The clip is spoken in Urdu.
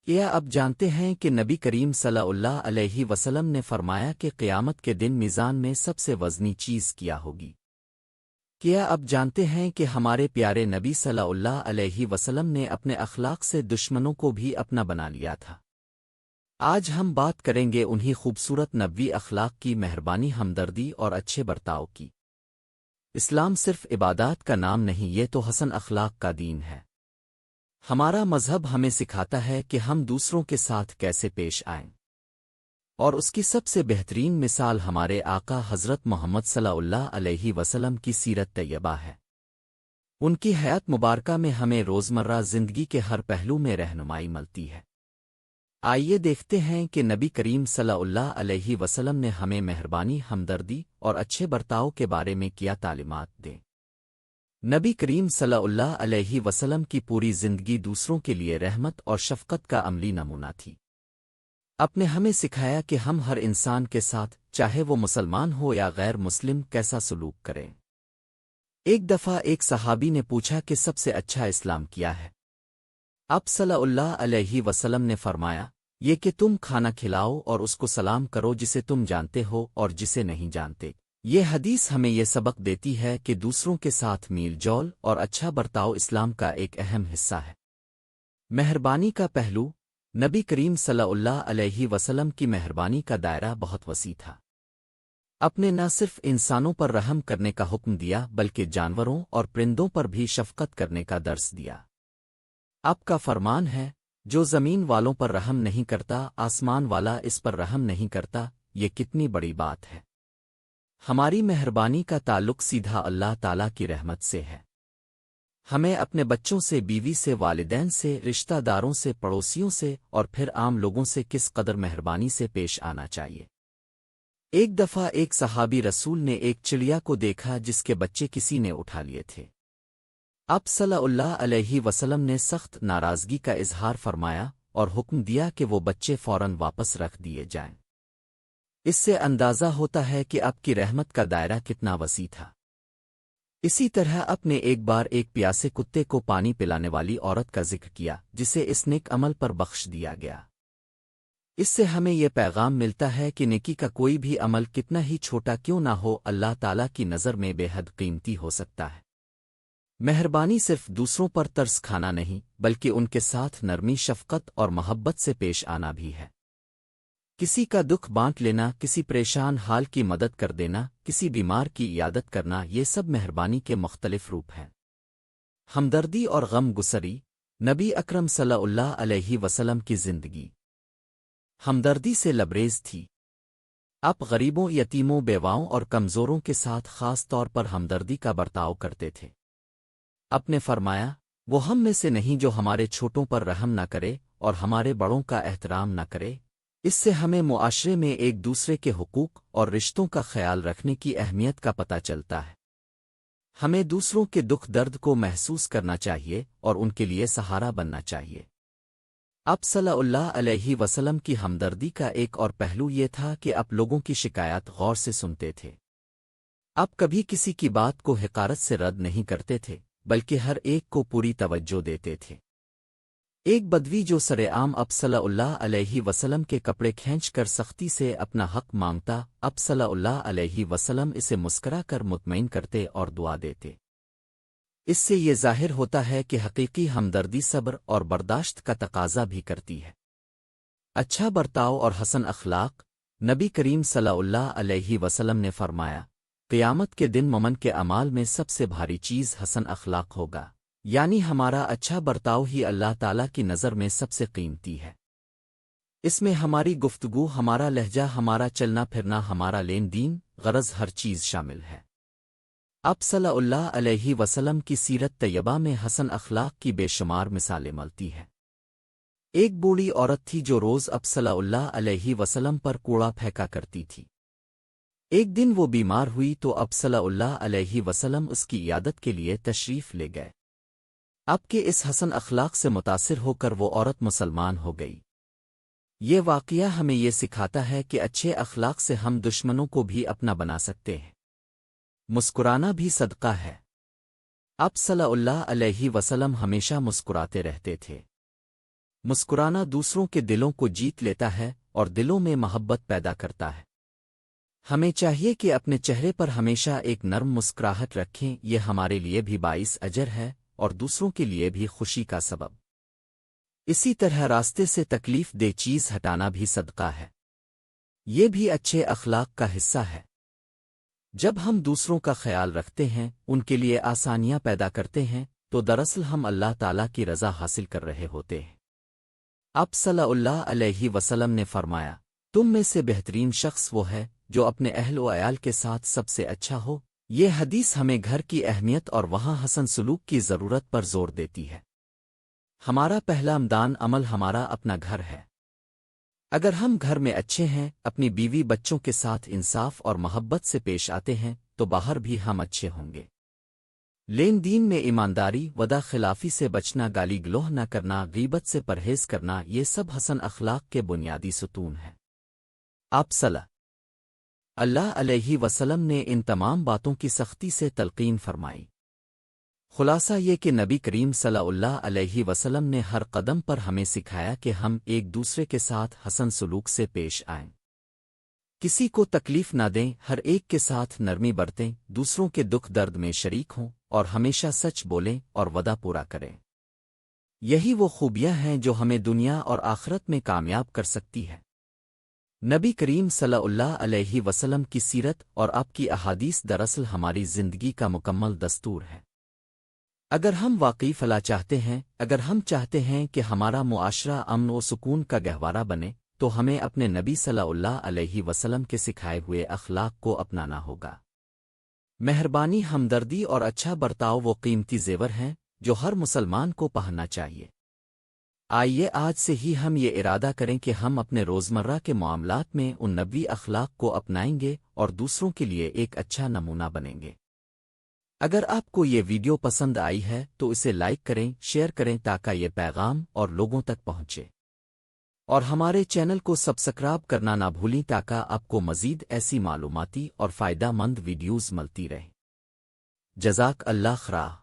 کیا اب جانتے ہیں کہ نبی کریم صلی اللہ علیہ وسلم نے فرمایا کہ قیامت کے دن میزان میں سب سے وزنی چیز کیا ہوگی؟ کیا اب جانتے ہیں کہ ہمارے پیارے نبی صلی اللہ علیہ وسلم نے اپنے اخلاق سے دشمنوں کو بھی اپنا بنا لیا تھا؟ آج ہم بات کریں گے انہی خوبصورت نبوی اخلاق کی، مہربانی، ہمدردی اور اچھے برتاؤ کی۔ اسلام صرف عبادات کا نام نہیں، یہ تو حسن اخلاق کا دین ہے۔ ہمارا مذہب ہمیں سکھاتا ہے کہ ہم دوسروں کے ساتھ کیسے پیش آئیں، اور اس کی سب سے بہترین مثال ہمارے آقا حضرت محمد صلی اللہ علیہ وسلم کی سیرت طیبہ ہے۔ ان کی حیات مبارکہ میں ہمیں روزمرہ زندگی کے ہر پہلو میں رہنمائی ملتی ہے۔ آئیے دیکھتے ہیں کہ نبی کریم صلی اللہ علیہ وسلم نے ہمیں مہربانی، ہمدردی اور اچھے برتاؤ کے بارے میں کیا تعلیمات دیں۔ نبی کریم صلی اللہ علیہ وسلم کی پوری زندگی دوسروں کے لیے رحمت اور شفقت کا عملی نمونہ تھی۔ آپ نے ہمیں سکھایا کہ ہم ہر انسان کے ساتھ، چاہے وہ مسلمان ہو یا غیر مسلم، کیسا سلوک کریں۔ ایک دفعہ ایک صحابی نے پوچھا کہ سب سے اچھا اسلام کیا ہے؟ آپ صلی اللہ علیہ وسلم نے فرمایا، یہ کہ تم کھانا کھلاؤ اور اس کو سلام کرو جسے تم جانتے ہو اور جسے نہیں جانتے۔ یہ حدیث ہمیں یہ سبق دیتی ہے کہ دوسروں کے ساتھ میل جول اور اچھا برتاؤ اسلام کا ایک اہم حصہ ہے۔ مہربانی کا پہلو۔ نبی کریم صلی اللہ علیہ وسلم کی مہربانی کا دائرہ بہت وسیع تھا۔ آپ نے نہ صرف انسانوں پر رحم کرنے کا حکم دیا بلکہ جانوروں اور پرندوں پر بھی شفقت کرنے کا درس دیا۔ آپ کا فرمان ہے، جو زمین والوں پر رحم نہیں کرتا، آسمان والا اس پر رحم نہیں کرتا۔ یہ کتنی بڑی بات ہے۔ ہماری مہربانی کا تعلق سیدھا اللہ تعالیٰ کی رحمت سے ہے۔ ہمیں اپنے بچوں سے، بیوی سے، والدین سے، رشتہ داروں سے، پڑوسیوں سے اور پھر عام لوگوں سے کس قدر مہربانی سے پیش آنا چاہیے۔ ایک دفعہ ایک صحابی رسول نے ایک چڑیا کو دیکھا جس کے بچے کسی نے اٹھا لیے تھے۔ آپ صلی اللہ علیہ وسلم نے سخت ناراضگی کا اظہار فرمایا اور حکم دیا کہ وہ بچے فوراً واپس رکھ دیے جائیں۔ اس سے اندازہ ہوتا ہے کہ آپ کی رحمت کا دائرہ کتنا وسیع تھا۔ اسی طرح آپ نے ایک بار ایک پیاسے کتے کو پانی پلانے والی عورت کا ذکر کیا جسے اس نیک عمل پر بخش دیا گیا۔ اس سے ہمیں یہ پیغام ملتا ہے کہ نیکی کا کوئی بھی عمل کتنا ہی چھوٹا کیوں نہ ہو، اللہ تعالیٰ کی نظر میں بے حد قیمتی ہو سکتا ہے۔ مہربانی صرف دوسروں پر ترس کھانا نہیں بلکہ ان کے ساتھ نرمی، شفقت اور محبت سے پیش آنا بھی ہے۔ کسی کا دکھ بانٹ لینا، کسی پریشان حال کی مدد کر دینا، کسی بیمار کی عیادت کرنا، یہ سب مہربانی کے مختلف روپ ہیں۔ ہمدردی اور غم گسری۔ نبی اکرم صلی اللہ علیہ وسلم کی زندگی ہمدردی سے لبریز تھی۔ آپ غریبوں، یتیموں، بیواؤں اور کمزوروں کے ساتھ خاص طور پر ہمدردی کا برتاؤ کرتے تھے۔ آپ نے فرمایا، وہ ہم میں سے نہیں جو ہمارے چھوٹوں پر رحم نہ کرے اور ہمارے بڑوں کا احترام نہ کرے۔ اس سے ہمیں معاشرے میں ایک دوسرے کے حقوق اور رشتوں کا خیال رکھنے کی اہمیت کا پتہ چلتا ہے۔ ہمیں دوسروں کے دکھ درد کو محسوس کرنا چاہیے اور ان کے لیے سہارا بننا چاہیے۔ آپ صلی اللہ علیہ وسلم کی ہمدردی کا ایک اور پہلو یہ تھا کہ آپ لوگوں کی شکایات غور سے سنتے تھے۔ آپ کبھی کسی کی بات کو حقارت سے رد نہیں کرتے تھے بلکہ ہر ایک کو پوری توجہ دیتے تھے۔ ایک بدوی جو سر عام آپ صلی اللہ علیہ وسلم کے کپڑے کھینچ کر سختی سے اپنا حق مانگتا، آپ صلی اللہ علیہ وسلم اسے مسکرا کر مطمئن کرتے اور دعا دیتے۔ اس سے یہ ظاہر ہوتا ہے کہ حقیقی ہمدردی صبر اور برداشت کا تقاضا بھی کرتی ہے۔ اچھا برتاؤ اور حسن اخلاق۔ نبی کریم صلی اللہ علیہ وسلم نے فرمایا، قیامت کے دن مومن کے اعمال میں سب سے بھاری چیز حسن اخلاق ہوگا، یعنی ہمارا اچھا برتاؤ ہی اللہ تعالیٰ کی نظر میں سب سے قیمتی ہے۔ اس میں ہماری گفتگو، ہمارا لہجہ، ہمارا چلنا پھرنا، ہمارا لین دین، غرض ہر چیز شامل ہے۔ آپ صلی اللہ علیہ وسلم کی سیرت طیبہ میں حسن اخلاق کی بے شمار مثالیں ملتی ہیں۔ ایک بوڑھی عورت تھی جو روز آپ صلی اللہ علیہ وسلم پر کوڑا پھینکا کرتی تھی۔ ایک دن وہ بیمار ہوئی تو آپ صلی اللہ علیہ وسلم اس کی عیادت کے لیے تشریف لے گئے۔ آپ کے اس حسن اخلاق سے متاثر ہو کر وہ عورت مسلمان ہو گئی۔ یہ واقعہ ہمیں یہ سکھاتا ہے کہ اچھے اخلاق سے ہم دشمنوں کو بھی اپنا بنا سکتے ہیں۔ مسکرانا بھی صدقہ ہے۔ آپ صلی اللہ علیہ وسلم ہمیشہ مسکراتے رہتے تھے۔ مسکرانا دوسروں کے دلوں کو جیت لیتا ہے اور دلوں میں محبت پیدا کرتا ہے۔ ہمیں چاہیے کہ اپنے چہرے پر ہمیشہ ایک نرم مسکراہٹ رکھیں، یہ ہمارے لیے بھی باعث اجر ہے اور دوسروں کے لیے بھی خوشی کا سبب۔ اسی طرح راستے سے تکلیف دہ چیز ہٹانا بھی صدقہ ہے، یہ بھی اچھے اخلاق کا حصہ ہے۔ جب ہم دوسروں کا خیال رکھتے ہیں، ان کے لیے آسانیاں پیدا کرتے ہیں، تو دراصل ہم اللہ تعالیٰ کی رضا حاصل کر رہے ہوتے ہیں۔ آپ صلی اللہ علیہ وسلم نے فرمایا، تم میں سے بہترین شخص وہ ہے جو اپنے اہل و عیال کے ساتھ سب سے اچھا ہو۔ یہ حدیث ہمیں گھر کی اہمیت اور وہاں حسن سلوک کی ضرورت پر زور دیتی ہے۔ ہمارا پہلا امدان عمل ہمارا اپنا گھر ہے۔ اگر ہم گھر میں اچھے ہیں، اپنی بیوی بچوں کے ساتھ انصاف اور محبت سے پیش آتے ہیں، تو باہر بھی ہم اچھے ہوں گے۔ لین دین میں ایمانداری، وعدہ خلافی سے بچنا، گالی گلوہ نہ کرنا، غیبت سے پرہیز کرنا، یہ سب حسن اخلاق کے بنیادی ستون ہیں۔ آپ صلی اللہ علیہ وسلم نے ان تمام باتوں کی سختی سے تلقین فرمائی۔ خلاصہ یہ کہ نبی کریم صلی اللہ علیہ وسلم نے ہر قدم پر ہمیں سکھایا کہ ہم ایک دوسرے کے ساتھ حسن سلوک سے پیش آئیں، کسی کو تکلیف نہ دیں، ہر ایک کے ساتھ نرمی برتیں، دوسروں کے دکھ درد میں شریک ہوں اور ہمیشہ سچ بولیں اور وعدہ پورا کریں۔ یہی وہ خوبیاں ہیں جو ہمیں دنیا اور آخرت میں کامیاب کر سکتی ہے۔ نبی کریم صلی اللہ علیہ وسلم کی سیرت اور آپ کی احادیث دراصل ہماری زندگی کا مکمل دستور ہے۔ اگر ہم واقعی فلاح چاہتے ہیں، اگر ہم چاہتے ہیں کہ ہمارا معاشرہ امن و سکون کا گہوارہ بنے، تو ہمیں اپنے نبی صلی اللہ علیہ وسلم کے سکھائے ہوئے اخلاق کو اپنانا ہوگا۔ مہربانی، ہمدردی اور اچھا برتاؤ وہ قیمتی زیور ہیں جو ہر مسلمان کو پہننا چاہیے۔ آئیے آج سے ہی ہم یہ ارادہ کریں کہ ہم اپنے روزمرہ کے معاملات میں ان نبوی اخلاق کو اپنائیں گے اور دوسروں کے لیے ایک اچھا نمونہ بنیں گے۔ اگر آپ کو یہ ویڈیو پسند آئی ہے تو اسے لائک کریں، شیئر کریں تاکہ یہ پیغام اور لوگوں تک پہنچے، اور ہمارے چینل کو سبسکرائب کرنا نہ بھولیں تاکہ آپ کو مزید ایسی معلوماتی اور فائدہ مند ویڈیوز ملتی رہیں۔ جزاک اللہ خیر۔